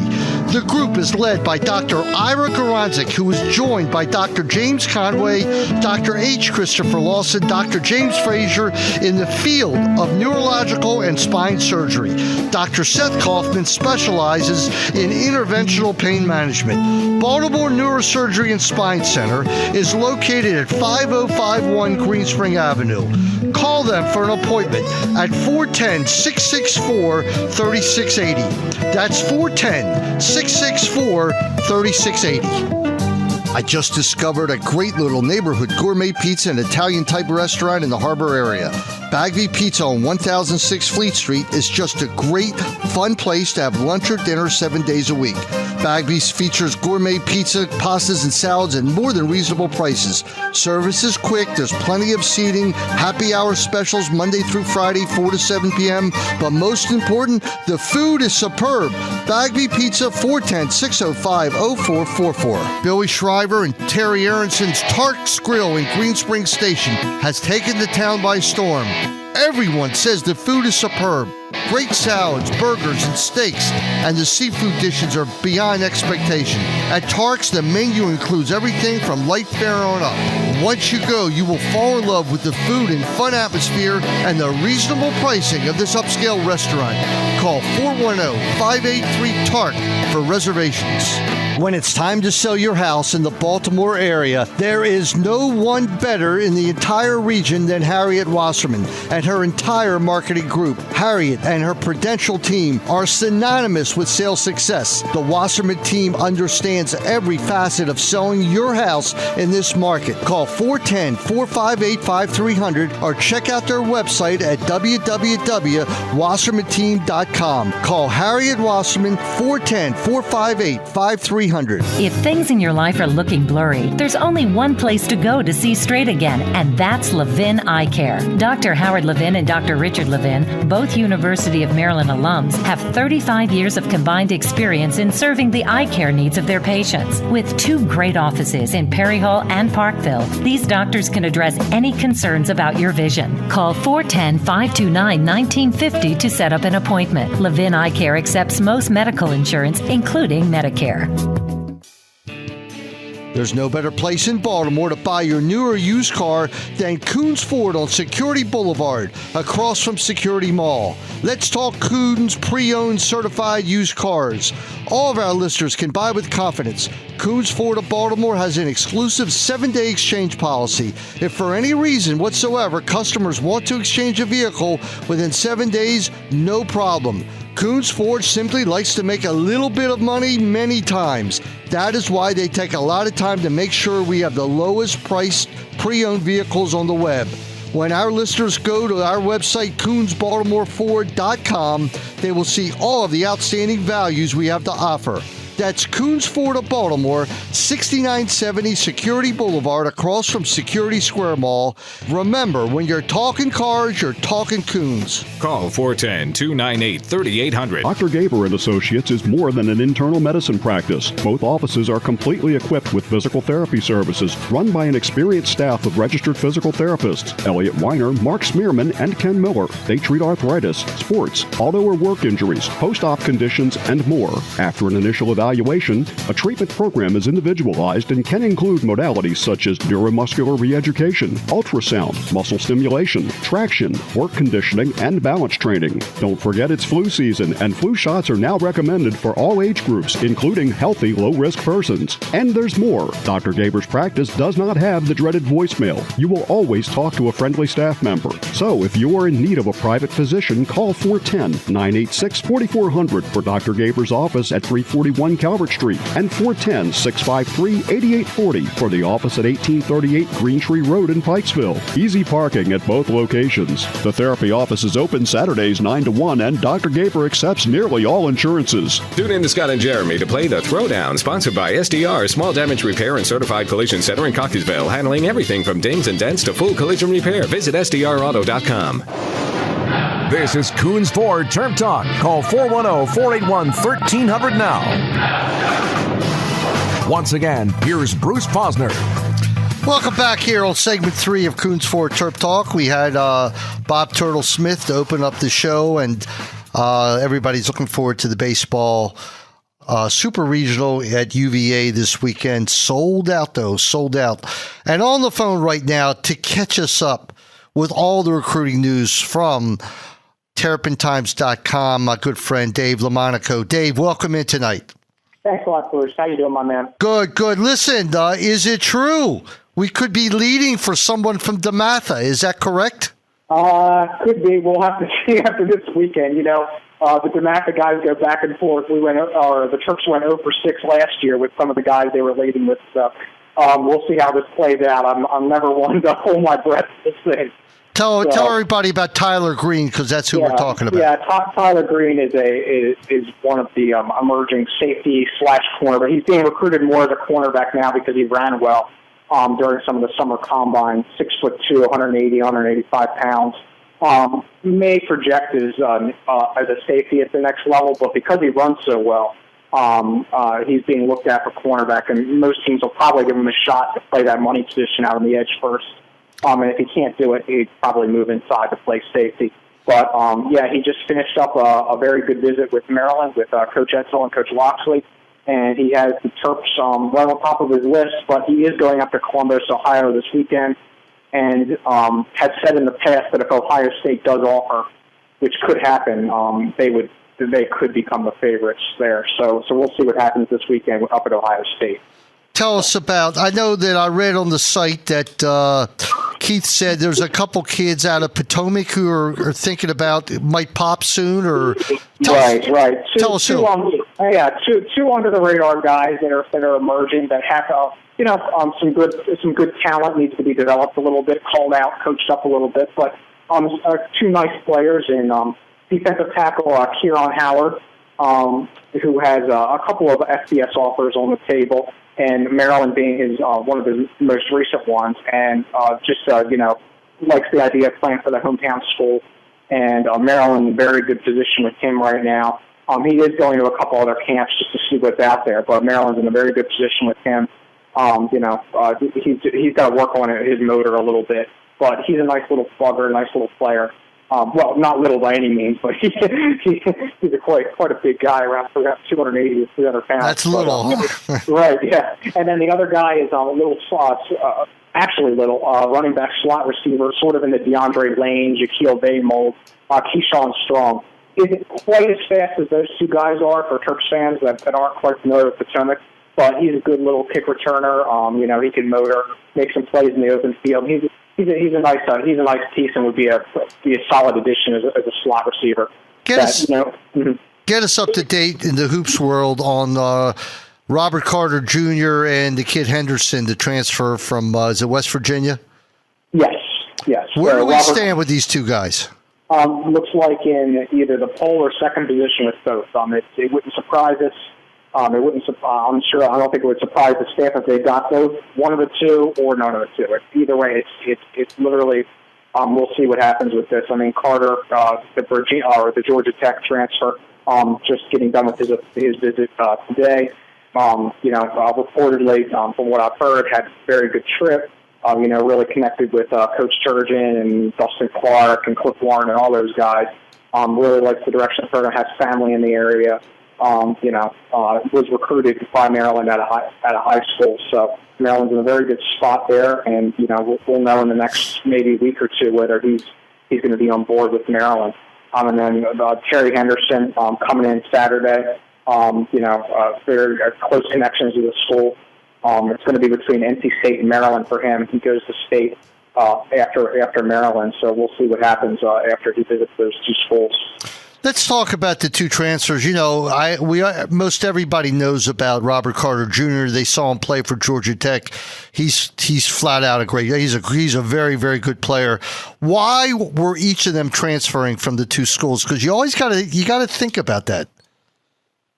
The group is led by Dr. Ira Garanzik, who is joined by Dr. James Conway, Dr. H. Christopher Lawson, Dr. James Frazier in the field of neurological and spine surgery. Dr. Seth Kaufman specializes in interventional pain management. Baltimore Neurosurgery and Spine Center is located at 5051 Green Spring Avenue. Call them for an appointment at 410-664-3680. That's 410-664-3680. I just discovered a great little neighborhood gourmet pizza and Italian-type restaurant in the Harbor area. Bagby Pizza on 1006 Fleet Street is just a great, fun place to have lunch or dinner 7 days a week. Bagby's features gourmet pizza, pastas, and salads at more than reasonable prices. Service is quick. There's plenty of seating. Happy hour specials Monday through Friday, 4 to 7 p.m. But most important, the food is superb. Bagby Pizza, 410-605-0444. Billy Shriver and Terry Aronson's Tark's Grill in Green Springs Station has taken the town by storm. Everyone says the food is superb. Great salads, burgers, and steaks, and the seafood dishes are beyond expectation. At Tark's, the menu includes everything from light fare on up. Once you go, you will fall in love with the food and fun atmosphere and the reasonable pricing of this upscale restaurant. Call 410-583-TARK for reservations. When it's time to sell your house in the Baltimore area, there is no one better in the entire region than Harriet Wasserman and her entire marketing group. Harriet and her Prudential team are synonymous with sales success. The Wasserman team understands every facet of selling your house in this market. Call 410-458-5300 or check out their website at www.wassermanteam.com. Call Harriet Wasserman 410-458-5300. If things in your life are looking blurry, there's only one place to go to see straight again, and that's Levin Eye Care. Dr. Howard Levin and Dr. Richard Levin, both University of Maryland alums, have 35 years of combined experience in serving the eye care needs of their patients. With 2 great offices in Perry Hall and Parkville, these doctors can address any concerns about your vision. Call 410-529-1950 to set up an appointment. Levin Eye Care accepts most medical insurance, including Medicare. There's no better place in Baltimore to buy your new or used car than Coons Ford on Security Boulevard, across from Security Mall. Let's talk Coons pre-owned certified used cars. All of our listeners can buy with confidence. Coons Ford of Baltimore has an exclusive 7-day exchange policy. If for any reason whatsoever customers want to exchange a vehicle within 7 days, no problem. Coons Ford simply likes to make a little bit of money many times. That is why they take a lot of time to make sure we have the lowest priced pre-owned vehicles on the web. When our listeners go to our website, CoonsBaltimoreFord.com, they will see all of the outstanding values we have to offer. That's Coons Ford of Baltimore, 6970 Security Boulevard, across from Security Square Mall. Remember, when you're talking cars, you're talking Coons. Call 410-298-3800. Dr. Gaber and Associates is more than an internal medicine practice. Both offices are completely equipped with physical therapy services, run by an experienced staff of registered physical therapists, Elliot Weiner, Mark Smearman, and Ken Miller. They treat arthritis, sports, auto or work injuries, post-op conditions, and more. After an initial evaluation, a treatment program is individualized and can include modalities such as neuromuscular re-education, ultrasound, muscle stimulation, traction, work conditioning, and balance training. Don't forget it's flu season, and flu shots are now recommended for all age groups, including healthy, low-risk persons. And there's more. Dr. Gaber's practice does not have the dreaded voicemail. You will always talk to a friendly staff member. So if you are in need of a private physician, call 410-986-4400 for Dr. Gaber's office at 341 Calvert Street, and 410-653-8840 for the office at 1838 Green Tree Road in Pikesville. Easy parking at both locations. The therapy office is open Saturdays 9 to 1, and Dr. Gaber accepts nearly all insurances. Tune in to Scott and Jeremy to play The Throwdown, sponsored by SDR, Small Damage Repair and Certified Collision Center in Cockeysville, handling everything from dings and dents to full collision repair. Visit SDRauto.com. This is Coons Ford Terp Talk. Call 410-481-1300 now. Once again, here's Bruce Posner. Welcome back here on segment 3 of Coons Ford Terp Talk. We had Bob Turtle Smith to open up the show, and everybody's looking forward to the baseball Super Regional at UVA this weekend. Sold out, though. Sold out. And on the phone right now to catch us up with all the recruiting news from TerrapinTimes.com, my good friend Dave Lamonaco. Dave, welcome in tonight. Thanks a lot, Bruce. How you doing, my man? Good, good. Listen, is it true we could be leading for someone from DeMatha? Is that correct? Could be. We'll have to see after this weekend. The dramatic guys go back and forth. The Terps went 0 for 6 last year with some of the guys they were leading with. So we'll see how this plays out. I'm never one to hold my breath for this thing. Tell everybody about Tyler Green, because that's who we're talking about. Yeah, Tyler Green is one of the emerging safety / cornerback. He's being recruited more as a cornerback now because he ran well during some of the summer combine. 6'2", 180, 185 pounds. May project as a safety at the next level, but because he runs so well, he's being looked at for cornerback, and most teams will probably give him a shot to play that money position out on the edge first. And if he can't do it, he'd probably move inside to play safety. But, he just finished up a very good visit with Maryland, with Coach Edsel and Coach Loxley. And he has the Terps right on top of his list, but he is going up to Columbus, Ohio this weekend, and had said in the past that if Ohio State does offer, which could happen, they could become the favorites there. So we'll see what happens this weekend up at Ohio State. Tell us about, I know that I read on the site that Keith said there's a couple kids out of Potomac who are thinking about it might pop soon, or right. Tell us who. Two under the radar guys that are emerging that have some good talent needs to be developed a little bit, called out, coached up a little bit, but two nice players in defensive tackle Kieran Howard, who has a couple of FBS offers on the table, and Maryland being his one of his most recent ones, and likes the idea of playing for the hometown school. And Maryland in a very good position with him right now. He is going to a couple other camps just to see what's out there, but Maryland's in a very good position with him. He's got to work on his motor a little bit, but he's a nice little slugger, nice little player. Well, not little by any means, but he's quite a big guy, around 280 to 300 pounds. That's little. Right, yeah. And then the other guy is a little running back slot receiver, sort of in the DeAndre Lane, Jaquil Bay mold, Keyshawn Strong. Isn't quite as fast as those two guys are for Terps fans that aren't quite familiar with Potomac, but he's a good little kick returner. He can motor, make some plays in the open field. He's a nice piece and would be a solid addition as a slot receiver. Get us up to date in the hoops world on Robert Carter Jr. and the kid Henderson, the transfer from is it West Virginia? Yes. Where do we stand with these two guys? Looks like in either the pole or second position with both. It wouldn't surprise us. I'm sure. I don't think it would surprise the staff if they got both, one of the two or none of the two. Either way, it's literally. We'll see what happens with this. I mean, Carter, the Georgia Tech transfer, just getting done with his visit today. Reportedly, from what I've heard, had a very good trip. Really connected with Coach Turgeon and Dustin Clark and Cliff Warren and all those guys. Really likes the direction the program, has family in the area. Was recruited by Maryland at a high school. So Maryland's in a very good spot there, and we'll know in the next maybe week or two whether he's going to be on board with Maryland. And then Terry Henderson coming in Saturday. Very close connections to the school. It's going to be between NC State and Maryland for him. He goes to state after Maryland, so we'll see what happens after he visits those two schools. Let's talk about the two transfers. Most everybody knows about Robert Carter Jr. They saw him play for Georgia Tech. He's flat out a great. He's a very, very good player. Why were each of them transferring from the two schools? Because you always got to think about that.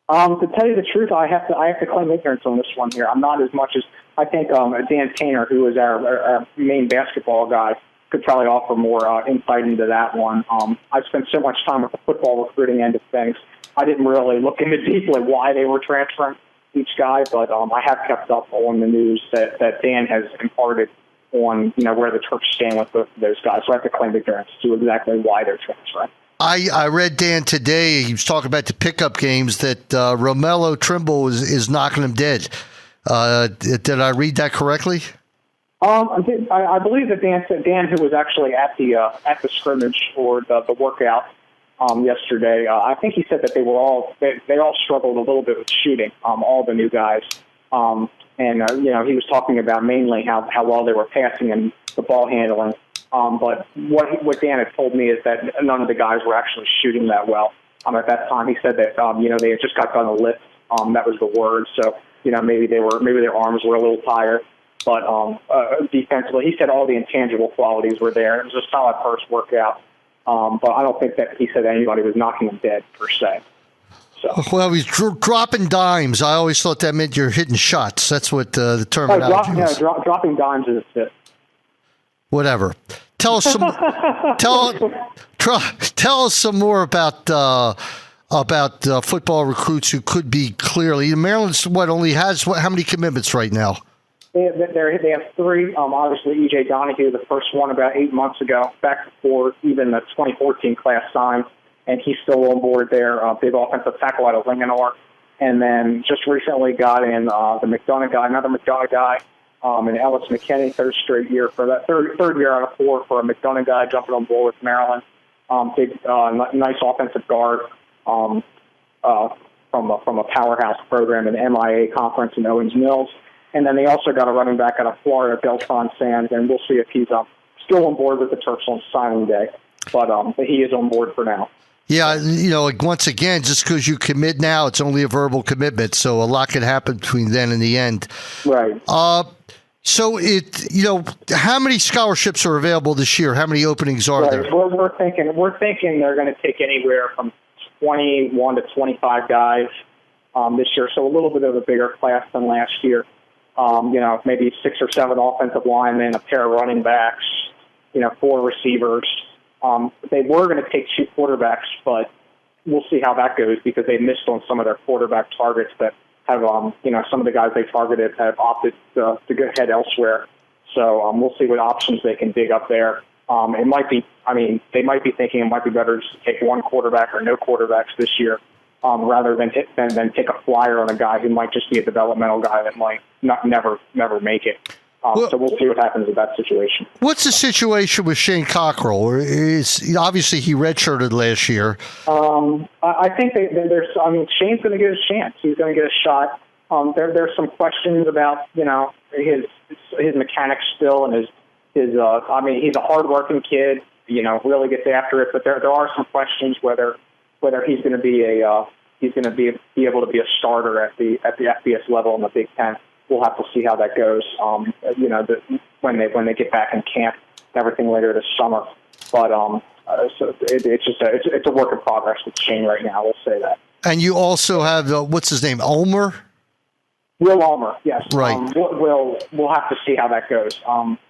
To tell you the truth, I have to claim ignorance on this one here. I'm not as much as I think Dan Tainer, who is our main basketball guy, could probably offer more insight into that one. I've spent so much time with the football recruiting end of things. I didn't really look into deeply why they were transferring each guy, but I have kept up on the news that Dan has imparted on where the Terps stand with both of those guys. So I have to claim ignorance to exactly why they're transferring. I read Dan today. He was talking about the pickup games that Romello Trimble is knocking them dead. Did I read that correctly? I believe that Dan, who was actually at the scrimmage or the workout yesterday, I think he said that they all struggled a little bit with shooting. All the new guys, and he was talking about mainly how well they were passing and the ball handling. But what Dan had told me is that none of the guys were actually shooting that well. At that time, he said that they had just got done a lift. That was the word. So maybe their arms were a little tired. But defensively, he said all the intangible qualities were there. It was a solid first workout. But I don't think that he said anybody was knocking him dead per se. So. Well, he's dropping dimes. I always thought that meant you're hitting shots. That's what the terminology is. Dropping dimes is a fit. Whatever. Tell us some. tell us some more about football recruits who could be clearly. Maryland's only has how many commitments right now? They have three. Obviously, E.J. Donahue, the first one about 8 months ago, back before even the 2014 class signed, and he's still on board there. Big offensive tackle out of Linganore, and then just recently got in the McDonough guy, another McDonough guy. And Ellis McKinney, third straight year for that third year out of 4 for a McDonough guy jumping on board with Maryland. Big, nice offensive guard from a powerhouse program in the MIA conference in Owens Mills. And then they also got a running back out of Florida, Beltran Sands, and we'll see if he's still on board with the Terps on signing day. But he is on board for now. Yeah, once again, just because you commit now, it's only a verbal commitment, so a lot can happen between then and the end. Right. So how many scholarships are available this year? How many openings are there? We're thinking they're going to take anywhere from 21 to 25 guys this year, so a little bit of a bigger class than last year. Maybe 6 or 7 offensive linemen, a pair of running backs, 4 receivers. They were going to take 2 quarterbacks, but we'll see how that goes because they missed on some of their quarterback targets that have, some of the guys they targeted have opted to go head elsewhere. So we'll see what options they can dig up there. It might be, they might be thinking it might be better just to take 1 quarterback or no quarterbacks this year rather than take a flyer on a guy who might just be a developmental guy that might never make it. So we'll see what happens with that situation. What's the situation with Shane Cockrell? Obviously he redshirted last year. I think Shane's going to get a chance. He's going to get a shot. There's some questions about his mechanics still and his he's a hardworking kid. Really gets after it. But there are some questions whether he's going to be be able to be a starter at the FBS level in the Big Ten. We'll have to see how that goes. When they get back in camp, everything later this summer. But so it's a work in progress with Shane right now. We'll say that. And you also have what's his name, Ulmer? Will Ulmer, yes. Right. We'll have to see how that goes.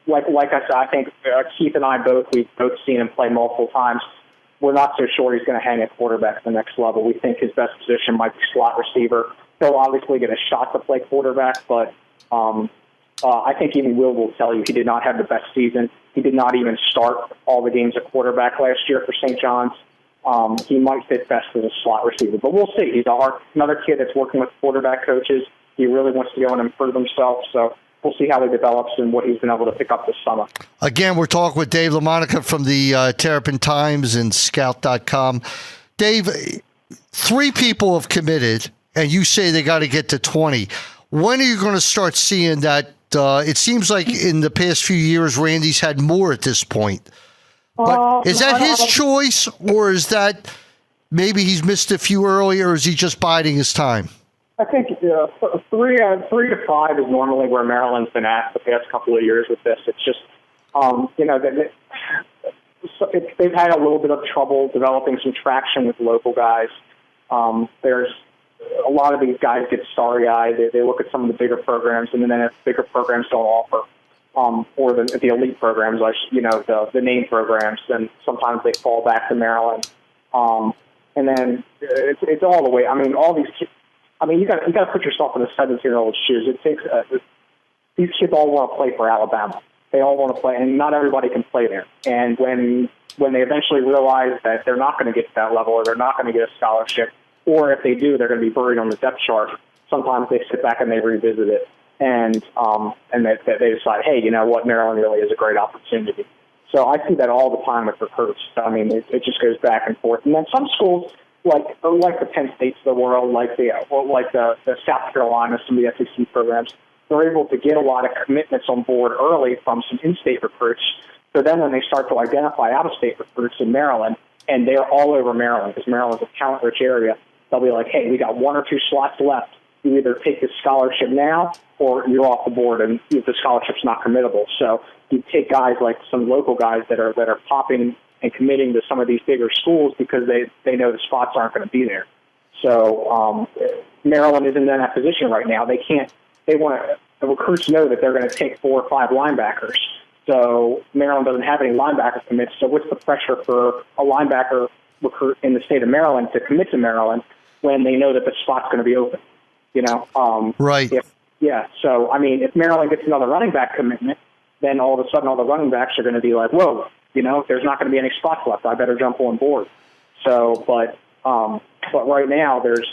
Like I said, I think Keith and I we've both seen him play multiple times. We're not so sure he's going to hang at quarterback at the next level. We think his best position might be slot receiver. He'll obviously get a shot to play quarterback, but I think even will tell you he did not have the best season. He did not even start all the games at quarterback last year for St. John's. He might fit best as a slot receiver, but we'll see. He's another kid that's working with quarterback coaches. He really wants to go and improve himself, so we'll see how he develops and what he's been able to pick up this summer. Again, we're talking with Dave LaMonica from the Terrapin Times and Scout.com. Dave, 3 people have committed, and you say they got to get to 20. When are you going to start seeing that? It seems like in the past few years, Randy's had more at this point. But is that his choice, or is that maybe he's missed a few early, or is he just biding his time? I think 3 to 5 is normally where Maryland's been at the past couple of years with this. It's just, they've had a little bit of trouble developing some traction with local guys. There's a lot of these guys get starry-eyed. They look at some of the bigger programs, and then if bigger programs don't offer, or the elite programs, the name programs, then sometimes they fall back to Maryland. And then it's all the way. All these kids. You got to put yourself in the 17-year-old's shoes. It takes these kids all want to play for Alabama. They all want to play, and not everybody can play there. And when they eventually realize that they're not going to get to that level, or they're not going to get a scholarship, or if they do, they're going to be buried on the depth chart. Sometimes they sit back and they revisit it, and they decide, hey, you know what, Maryland really is a great opportunity. So I see that all the time with recruits. It just goes back and forth. And then some schools, like the Penn States of the world, like the South Carolina, some of the SEC programs, they're able to get a lot of commitments on board early from some in-state recruits So then when they start to identify out-of-state recruits in Maryland, and they're all over Maryland, because Maryland's a talent-rich area, they'll be like, hey, we got 1 or 2 slots left. You either take this scholarship now or you're off the board, and the scholarship's not committable. So you take guys like some local guys that are popping and committing to some of these bigger schools because they know the spots aren't going to be there. So Maryland isn't in that position right now. The recruits know that they're going to take 4 or 5 linebackers. So Maryland doesn't have any linebacker commits. So what's the pressure for a linebacker recruit in the state of Maryland to commit to Maryland when they know that the spot's going to be open? Right. So, I mean, if Maryland gets another running back commitment, then all of a sudden all the running backs are going to be like, whoa, there's not going to be any spots left. I better jump on board. So, but right now they're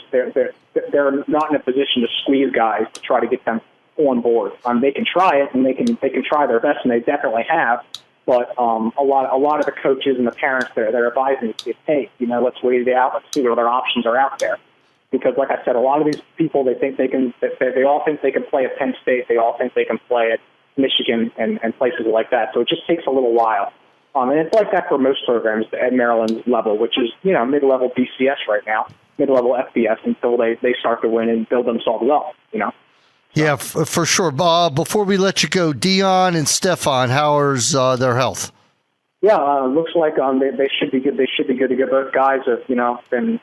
not in a position to squeeze guys to try to get them on board. They can try it, and they can try their best, and they definitely have. But a lot of the coaches and the parents they're advising is, hey, let's wait it out. Let's see what other options are out there. Because, like I said, a lot of these people, they all think they can play at Penn State. They all think they can play at Michigan and places like that. So it just takes a little while. And it's like that for most programs at Maryland's level, which is, mid-level BCS right now, mid-level FBS, until they start to win and build themselves up, Yeah, for sure. Before we let you go, Dion and Stefan, how's their health? Yeah, looks like they should be good. They should be good to go. Both guys have, been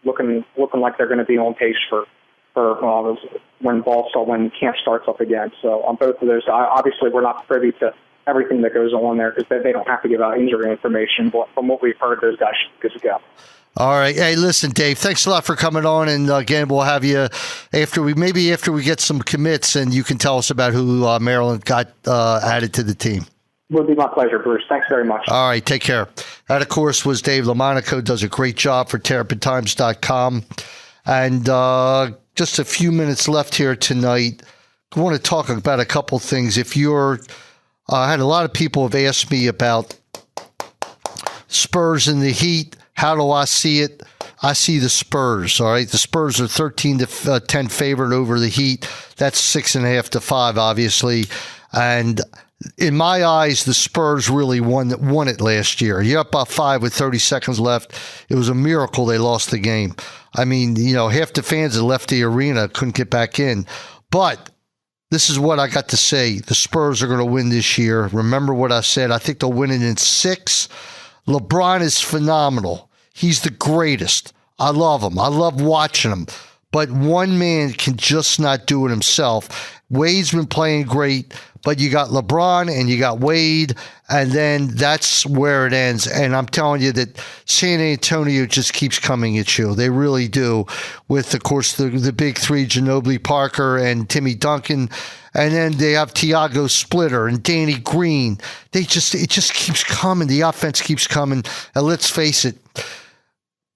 looking like they're going to be on pace for when camp starts up again. So on both of those, obviously we're not privy to everything that goes on there because they don't have to give out injury information. But from what we've heard, those guys should be good to go. All right. Hey, listen, Dave, thanks a lot for coming on. And again, we'll have you after we get some commits, and you can tell us about who Maryland got added to the team. Would be my pleasure, Bruce. Thanks very much. All right. Take care. That, of course, was Dave LaMonaco. Does a great job for TerrPTimes.com. And just a few minutes left here tonight. I want to talk about a couple things. If you're, I had a lot of people have asked me about Spurs and the Heat. How do I see it? I see the Spurs. All right. The Spurs are 13-10 favorite over the Heat. That's 6.5 to 5, obviously. And in my eyes, the Spurs really won it last year. You're up by 5 with 30 seconds left. It was a miracle they lost the game. I mean, half the fans that left the arena couldn't get back in. But this is what I got to say. The Spurs are going to win this year. Remember what I said. I think they'll win it in 6. LeBron is phenomenal. He's the greatest. I love him. I love watching him. But one man can just not do it himself. Wade's been playing great, but you got LeBron and you got Wade, and then that's where it ends. And I'm telling you that San Antonio just keeps coming at you. They really do. With, of course, the big three, Ginobili, Parker, and Timmy Duncan. And then they have Tiago Splitter and Danny Green. It just keeps coming. The offense keeps coming. And let's face it,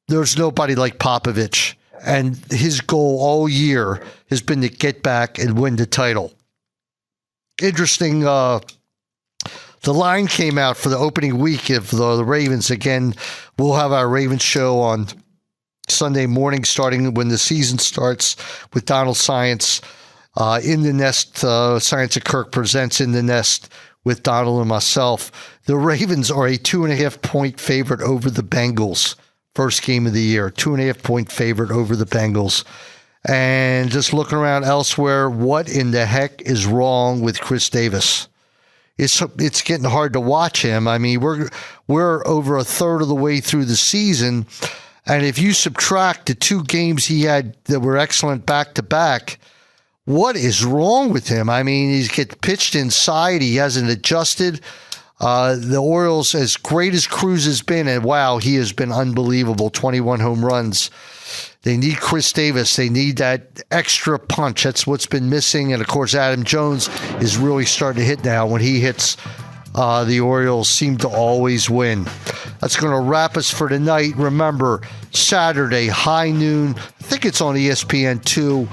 there's nobody like Popovich. And his goal all year has been to get back and win the title. Interesting, the line came out for the opening week of the Ravens. Again, we'll have our Ravens show on Sunday morning, starting when the season starts, with Donald Science in the Nest. Science at Kirk presents In the Nest with Donald and myself. The Ravens are a 2.5-point favorite over the Bengals. First game of the year, 2.5-point favorite over the Bengals. And just looking around elsewhere, what in the heck is wrong with Chris Davis? It's getting hard to watch him. I mean, we're over a third of the way through the season, and if you subtract the 2 games he had that were excellent back to back, what is wrong with him? I mean, he's get pitched inside. He hasn't adjusted. The Orioles, as great as Cruz has been, and wow, he has been unbelievable, 21 home runs. They need Chris Davis. They need that extra punch. That's what's been missing. And, of course, Adam Jones is really starting to hit now. When he hits, the Orioles seem to always win. That's going to wrap us for tonight. Remember, Saturday, high noon. I think it's on ESPN2.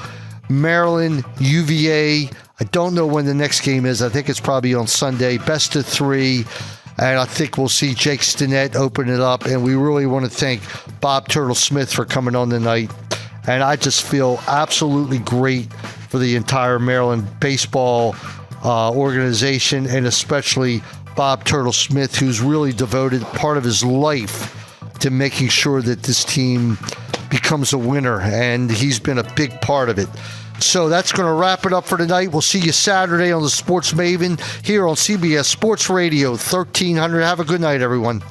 Maryland, UVA. I don't know when the next game is. I think it's probably on Sunday. Best of 3. And I think we'll see Jake Stinnett open it up. And we really want to thank Bob Turtle Smith for coming on tonight. And I just feel absolutely great for the entire Maryland baseball organization, and especially Bob Turtle Smith, who's really devoted part of his life to making sure that this team becomes a winner, and he's been a big part of it. So that's going to wrap it up for tonight. We'll see you Saturday on the Sports Maven here on CBS Sports Radio 1300. Have a good night, everyone.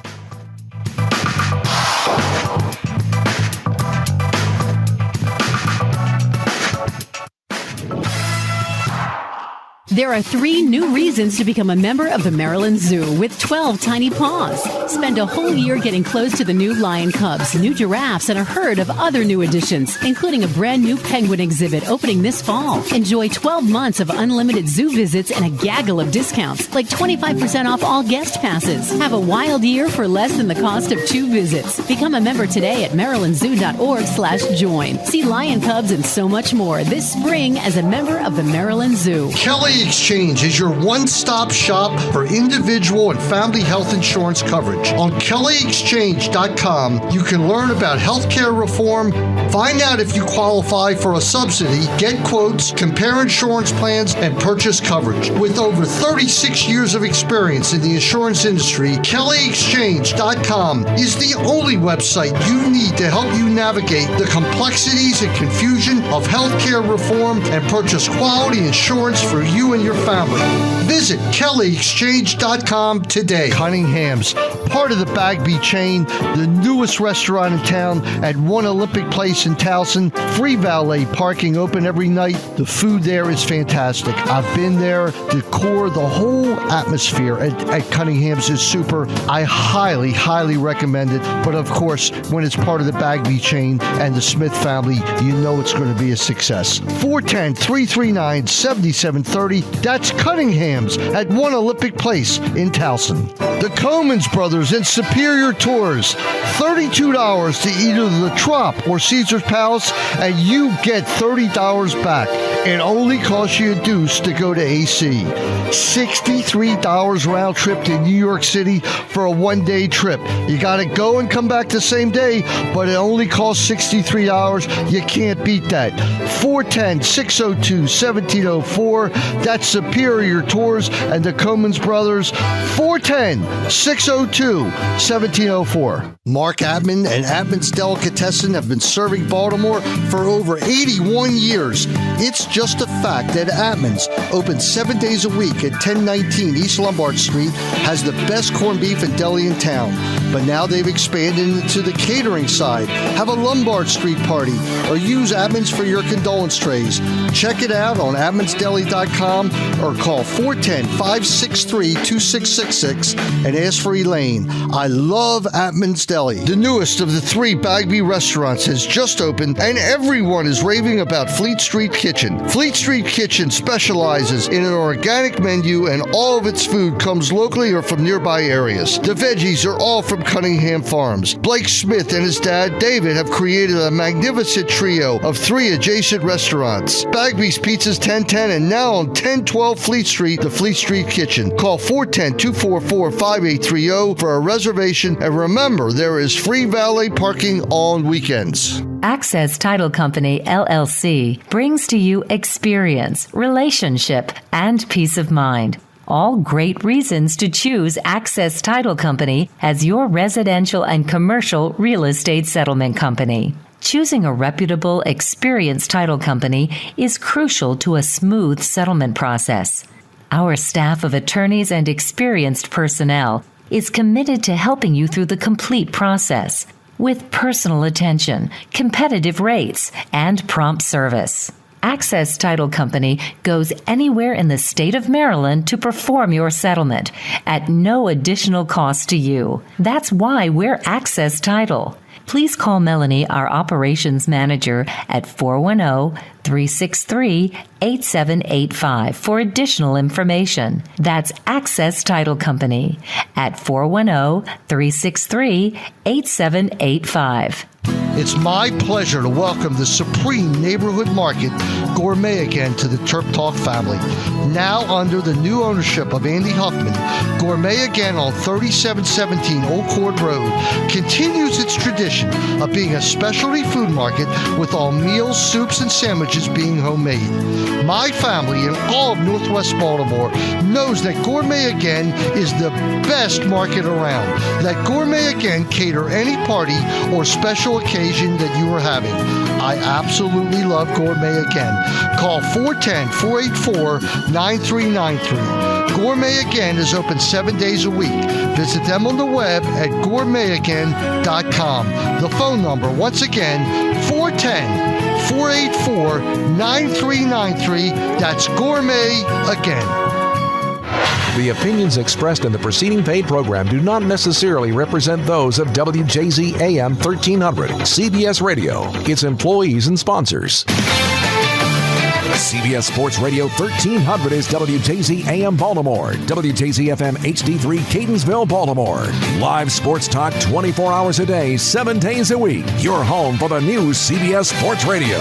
There are 3 new reasons to become a member of the Maryland Zoo with 12 tiny paws. Spend a whole year getting close to the new lion cubs, new giraffes, and a herd of other new additions, including a brand new penguin exhibit opening this fall. Enjoy 12 months of unlimited zoo visits and a gaggle of discounts, like 25% off all guest passes. Have a wild year for less than the cost of 2 visits. Become a member today at marylandzoo.org/join. See lion cubs and so much more this spring as a member of the Maryland Zoo. Kelly Exchange is your one-stop shop for individual and family health insurance coverage. On kellyexchange.com, you can learn about healthcare reform, find out if you qualify for a subsidy, get quotes, compare insurance plans, and purchase coverage. With over 36 years of experience in the insurance industry, kellyexchange.com is the only website you need to help you navigate the complexities and confusion of healthcare reform and purchase quality insurance for you and your family. Visit kellyexchange.com today. Cunningham's, part of the Bagby chain, the newest restaurant in town at One Olympic Place in Towson. Free valet parking, open every night. The food there is fantastic. I've been there. Decor, the whole atmosphere at Cunningham's is super. I highly, highly recommend it. But of course, when it's part of the Bagby chain and the Smith family, you know it's going to be a success. 410-339-7730. That's Cunningham's at One Olympic Place in Towson. The Comans Brothers in Superior Tours. $32 to either the Trop or Caesar's Palace, and you get $30 back. It only costs you a deuce to go to AC. $63 round trip to New York City for a one-day trip. You got to go and come back the same day, but it only costs $63. You can't beat that. 410-602-1704. That's Superior Tours and the Comans Brothers. 410-602-1704. Mark Atman and Atman's Delicatessen have been serving Baltimore for over 81 years. It's just a fact that Atman's, open 7 days a week at 1019 East Lombard Street, has the best corned beef and deli in town. But now they've expanded into the catering side. Have a Lombard Street party or use Atman's for your condolence trays. Check it out on atmansdeli.com or call 410-563-2666 and ask for Elaine. I love Atman's Deli. The newest of the 3 Bagby restaurants has just opened, and everyone is raving about Fleet Street Kitchen. Fleet Street Kitchen specializes in an organic menu, and all of its food comes locally or from nearby areas. The veggies are all from Cunningham Farms. Blake Smith and his dad, David, have created a magnificent trio of 3 adjacent restaurants. Bagby's Pizza's 1010, and now on 1012 Fleet Street, the Fleet Street Kitchen. Call 410-244-5830 for a reservation, and remember, there is free valet parking on weekends. Access Title Company, LLC, brings to you experience, relationship, and peace of mind. All great reasons to choose Access Title Company as your residential and commercial real estate settlement company. Choosing a reputable, experienced title company is crucial to a smooth settlement process. Our staff of attorneys and experienced personnel is committed to helping you through the complete process with personal attention, competitive rates, and prompt service. Access Title Company goes anywhere in the state of Maryland to perform your settlement at no additional cost to you. That's why we're Access Title. Please call Melanie, our operations manager, at 410-363-8785 for additional information. That's Access Title Company at 410-363-8785. It's my pleasure to welcome the Supreme Neighborhood Market, Gourmet Again, to the TerpTalk family. Now under the new ownership of Andy Huffman, Gourmet Again on 3717 Old Court Road continues its tradition of being a specialty food market with all meals, soups, and sandwiches being homemade. My family and all of Northwest Baltimore knows that Gourmet Again is the best market around. Let Gourmet Again cater any party or special occasion that you are having. I absolutely love Gourmet Again. Call 410-484-9393. Gourmet Again is open 7 days a week. Visit them on the web at gourmetagain.com. The phone number, once again, 410-484-9393. That's Gourmet Again. The opinions expressed in the preceding paid program do not necessarily represent those of WJZ AM 1300, CBS Radio, its employees and sponsors. CBS Sports Radio 1300 is WJZ AM Baltimore, WJZ FM HD3 Catonsville, Baltimore. Live sports talk 24 hours a day, 7 days a week. Your home for the new CBS Sports Radio.